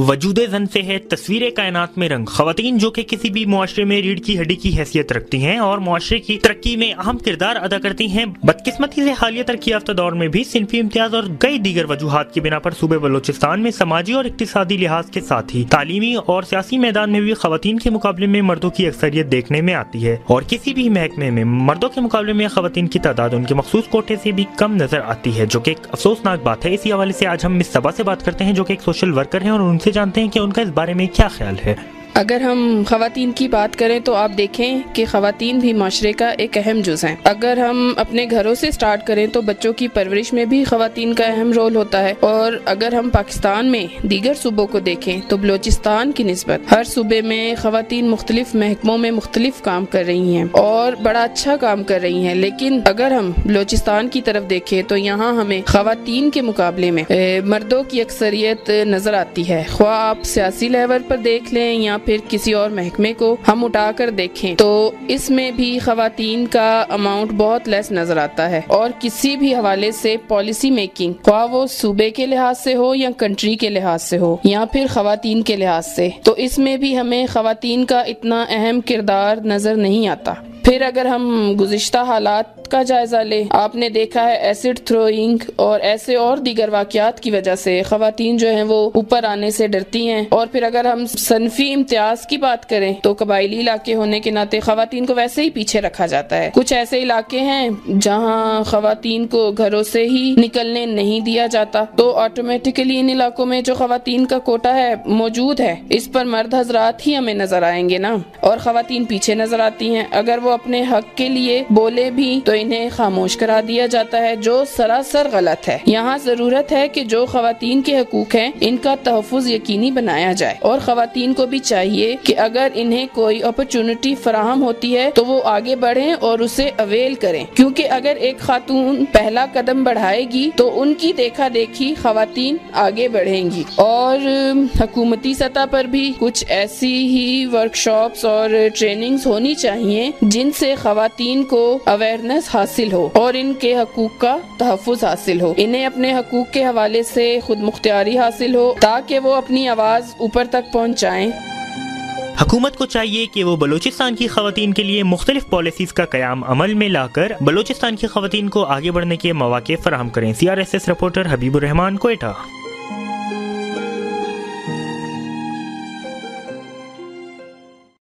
وجود زن سے ہے تصویر کائنات میں رنگ۔ خواتین جو کہ کسی بھی معاشرے میں ریڑھ کی ہڈی کی حیثیت رکھتی ہیں اور معاشرے کی ترقی میں اہم کردار ادا کرتی ہیں، بدقسمتی سے حالیہ ترقی یافتہ دور میں بھی صنفی امتیاز اور کئی دیگر وجوہات کی بنا پر صوبے بلوچستان میں سماجی اور اقتصادی لحاظ کے ساتھ ہی تعلیمی اور سیاسی میدان میں بھی خواتین کے مقابلے میں مردوں کی اکثریت دیکھنے میں آتی ہے، اور کسی بھی محکمے میں مردوں کے مقابلے میں خواتین کی تعداد ان کے مخصوص کوٹے سے بھی کم نظر آتی ہے، جو کہ ایک افسوسناک بات ہے۔ اسی حوالے سے آج ہم مس صبا سے بات کرتے ہیں جو کہ ایک سوشل ورکر ہیں، اور ان سے جانتے ہیں کہ ان کا اس بارے میں کیا خیال ہے۔ اگر ہم خواتین کی بات کریں تو آپ دیکھیں کہ خواتین بھی معاشرے کا ایک اہم جز ہیں۔ اگر ہم اپنے گھروں سے سٹارٹ کریں تو بچوں کی پرورش میں بھی خواتین کا اہم رول ہوتا ہے، اور اگر ہم پاکستان میں دیگر صوبوں کو دیکھیں تو بلوچستان کی نسبت ہر صوبے میں خواتین مختلف محکموں میں مختلف کام کر رہی ہیں اور بڑا اچھا کام کر رہی ہیں، لیکن اگر ہم بلوچستان کی طرف دیکھیں تو یہاں ہمیں خواتین کے مقابلے میں مردوں کی اکثریت نظر آتی ہے۔ خواہ آپ سیاسی لیول پر دیکھ لیں یا پھر کسی اور محکمے کو ہم اٹھا کر دیکھیں تو اس میں بھی خواتین کا اماؤنٹ بہت لیس نظر آتا ہے، اور کسی بھی حوالے سے پالیسی میکنگ خواہ وہ صوبے کے لحاظ سے ہو یا کنٹری کے لحاظ سے ہو یا پھر خواتین کے لحاظ سے، تو اس میں بھی ہمیں خواتین کا اتنا اہم کردار نظر نہیں آتا۔ پھر اگر ہم گزشتہ حالات کا جائزہ لیں، آپ نے دیکھا ہے ایسڈ تھروئنگ اور ایسے اور دیگر واقعات کی وجہ سے خواتین جو ہیں وہ اوپر آنے سے ڈرتی ہیں، اور پھر اگر ہم صنفی امتیاز کی بات کریں تو قبائلی علاقے ہونے کے ناطے خواتین کو ویسے ہی پیچھے رکھا جاتا ہے۔ کچھ ایسے علاقے ہیں جہاں خواتین کو گھروں سے ہی نکلنے نہیں دیا جاتا، تو آٹومیٹکلی ان علاقوں میں جو خواتین کا کوٹا ہے موجود ہے، اس پر مرد حضرات ہی ہمیں نظر آئیں گے نا، اور خواتین پیچھے نظر آتی ہیں۔ اگر وہ اپنے حق کے لیے بولے بھی تو انہیں خاموش کرا دیا جاتا ہے، جو سراسر غلط ہے۔ یہاں ضرورت ہے کہ جو خواتین کے حقوق ہیں ان کا تحفظ یقینی بنایا جائے، اور خواتین کو بھی چاہیے کہ اگر انہیں کوئی اپرچونٹی فراہم ہوتی ہے تو وہ آگے بڑھیں اور اسے اویل کریں، کیونکہ اگر ایک خاتون پہلا قدم بڑھائے گی تو ان کی دیکھا دیکھی خواتین آگے بڑھیں گی۔ اور حکومتی سطح پر بھی کچھ ایسی ہی ورکشاپس اور ٹریننگز ہونی چاہیے جن سے خواتین کو اویئرنیس حاصل ہو اور ان کے حقوق کا تحفظ حاصل ہو، انہیں اپنے حقوق کے حوالے سے خود مختاری حاصل ہو تاکہ وہ اپنی آواز اوپر تک پہنچائیں۔ حکومت کو چاہیے کہ وہ بلوچستان کی خواتین کے لیے مختلف پالیسیز کا قیام عمل میں لا کر بلوچستان کی خواتین کو آگے بڑھنے کے مواقع فراہم کریں۔ CRSS رپورٹر حبیب الرحمان، کوئٹہ۔